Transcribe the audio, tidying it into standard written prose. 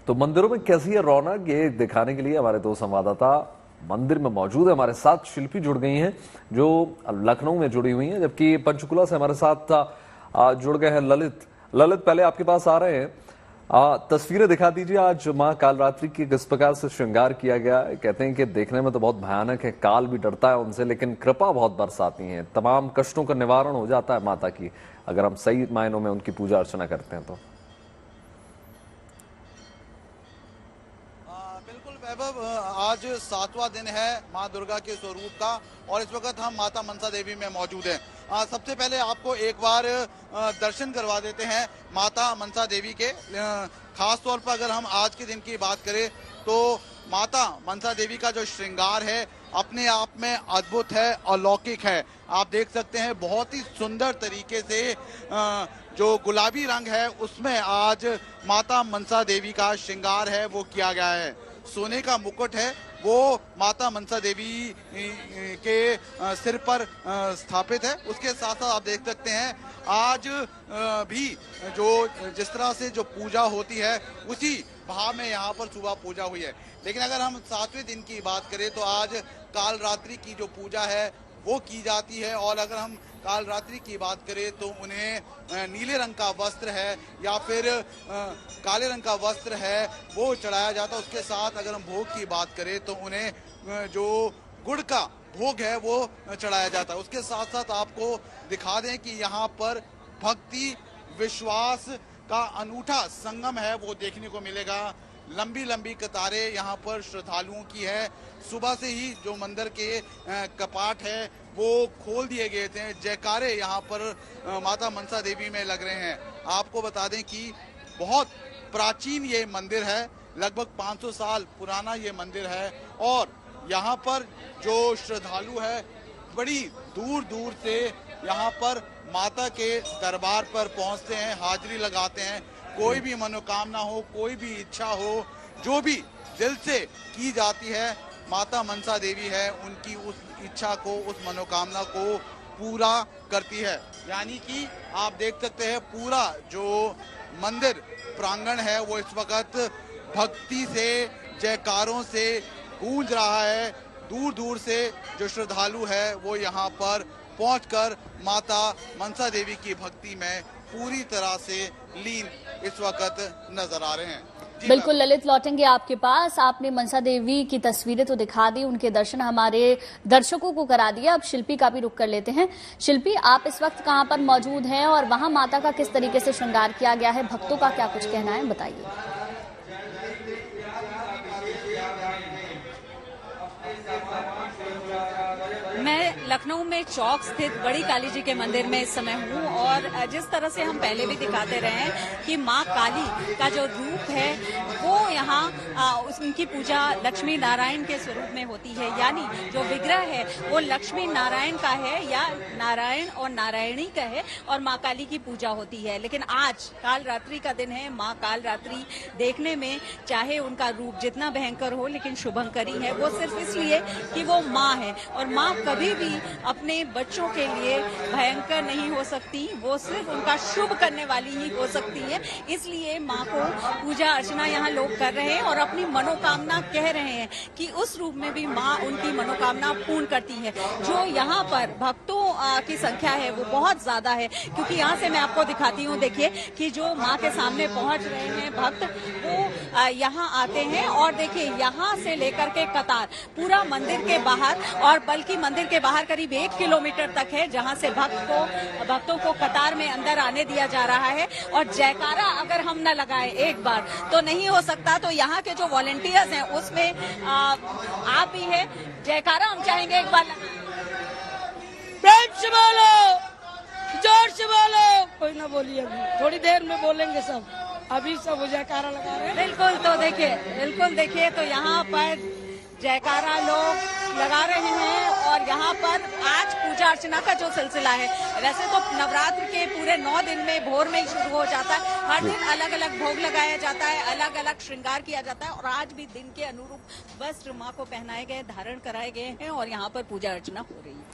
तो मंदिरों में कैसी है रौनक, ये दिखाने के लिए हमारे दो संवाददाता मंदिर में मौजूद है। हमारे साथ शिल्पी जुड़ गई हैं जो लखनऊ में जुड़ी हुई हैं, जबकि पंचकुला से हमारे साथ जुड़ गए हैं ललित। ललित, पहले आपके पास आ रहे हैं, तस्वीरें दिखा दीजिए। आज मां कालरात्रि की किस प्रकार से श्रृंगार किया गया है। कहते हैं कि देखने में तो बहुत भयानक है, काल भी डरता है उनसे, लेकिन कृपा बहुत बरसाती है, तमाम कष्टों का निवारण हो जाता है माता की, अगर हम सही मायनों में उनकी पूजा अर्चना करते हैं तो। बिल्कुल वैभव, आज 7वां दिन है मां दुर्गा के स्वरूप का और इस वक्त हम माता मनसा देवी में मौजूद हैं। सबसे पहले आपको एक बार दर्शन करवा देते हैं माता मनसा देवी के। खास तौर पर अगर हम आज के दिन की बात करें तो माता मनसा देवी का जो श्रृंगार है अपने आप में अद्भुत है, अलौकिक है। आप देख सकते हैं बहुत ही सुंदर तरीके से जो गुलाबी रंग है उसमें आज माता मनसा देवी का श्रृंगार है वो किया गया है। सोने का मुकुट है वो माता मनसा देवी के सिर पर स्थापित है। उसके साथ साथ आप देख सकते हैं आज भी जो जिस तरह से जो पूजा होती है उसी भाव में यहाँ पर सुबह पूजा हुई है। लेकिन अगर हम 7वें दिन की बात करें तो आज कालरात्रि की जो पूजा है वो की जाती है। और अगर हम कालरात्रि की बात करें तो उन्हें नीले रंग का वस्त्र है या फिर काले रंग का वस्त्र है वो चढ़ाया जाता है। उसके साथ अगर हम भोग की बात करें तो उन्हें जो गुड़ का भोग है वो चढ़ाया जाता है। उसके साथ साथ आपको दिखा दें कि यहाँ पर भक्ति विश्वास का अनूठा संगम है वो देखने को मिलेगा। लंबी लंबी कतारें यहाँ पर श्रद्धालुओं की है। सुबह से ही जो मंदिर के कपाट है वो खोल दिए गए थे। जयकारे यहाँ पर माता मनसा देवी में लग रहे हैं। आपको बता दें कि बहुत प्राचीन ये मंदिर है, लगभग 500 साल पुराना ये मंदिर है। और यहाँ पर जो श्रद्धालु है बड़ी दूर दूर से यहाँ पर माता के दरबार पर पहुँचते हैं, हाजिरी लगाते हैं। कोई भी मनोकामना हो, कोई भी इच्छा हो, जो भी दिल से की जाती है माता मनसा देवी है उनकी उस इच्छा को, उस मनोकामना को पूरा करती है। यानी कि आप देख सकते हैं पूरा जो मंदिर प्रांगण है वो इस वक्त भक्ति से, जयकारों से गूंज रहा है। दूर दूर से जो श्रद्धालु है वो यहाँ पर पहुंचकर माता मनसा देवी की भक्ति में पूरी तरह से लीन इस वक्त नजर आ रहे हैं। बिल्कुल ललित, लौटेंगे आपके पास। आपने मनसा देवी की तस्वीरें तो दिखा दी, उनके दर्शन हमारे दर्शकों को करा दिया। अब शिल्पी का भी रुख कर लेते हैं। शिल्पी, आप इस वक्त कहां पर मौजूद हैं और वहां माता का किस तरीके से श्रृंगार किया गया है, भक्तों का क्या कुछ कहना है, बताइए। मैं लखनऊ में चौक स्थित बड़ी काली जी के मंदिर में इस समय हूँ और जिस तरह से हम पहले भी दिखाते रहे हैं कि माँ काली का जो रूप है वो यहाँ उनकी पूजा लक्ष्मी नारायण के स्वरूप में होती है। यानी जो विग्रह है वो लक्ष्मी नारायण का है या नारायण और नारायणी का है और माँ काली की पूजा होती है। लेकिन आज कालरात्रि का दिन है। माँ कालरात्रि देखने में चाहे उनका रूप जितना भयंकर हो लेकिन शुभंकरी है, वो सिर्फ इसलिए कि वो माँ है। और माँ कभी भी अपने बच्चों के लिए भयंकर नहीं हो सकती, वो सिर्फ उनका शुभ करने वाली ही हो सकती है। इसलिए माँ को पूजा अर्चना यहाँ लोग कर रहे हैं और अपनी मनोकामना कह रहे हैं कि उस रूप में भी माँ उनकी मनोकामना पूर्ण करती है। जो यहाँ पर भक्तों की संख्या है वो बहुत ज्यादा है, क्योंकि यहाँ से मैं आपको दिखाती हूँ। देखिए कि जो माँ के सामने पहुँच रहे हैं भक्त, वो यहाँ आते हैं और देखिए यहाँ से लेकर के कतार पूरा मंदिर के बाहर और बल्कि मंदिर के बाहर करीब 1 किलोमीटर तक है, जहां से भक्तों को कतार में अंदर आने दिया जा रहा है। और जयकारा अगर हम न लगाए एक बार तो नहीं हो सकता। तो यहाँ के जो वॉलंटियर्स हैं उसमें आप भी है, जयकारा हम चाहेंगे एक बार प्रेम से बोलो, जोर से बोलो। कोई ना बोलिए, अभी थोड़ी देर में बोलेंगे सब, अभी सब जयकारा लगा रहे हैं। बिल्कुल देखिए तो यहाँ पर जयकारा लोग लगा रहे हैं और यहाँ पर आज पूजा अर्चना का जो सिलसिला है, वैसे तो नवरात्र के पूरे 9 दिन में भोर में ही शुरू हो जाता है। हर दिन अलग अलग भोग लगाया जाता है, अलग अलग श्रृंगार किया जाता है और आज भी दिन के अनुरूप वस्त्र माँ को पहनाए गए, धारण कराए गए हैं और यहाँ पर पूजा अर्चना हो रही है।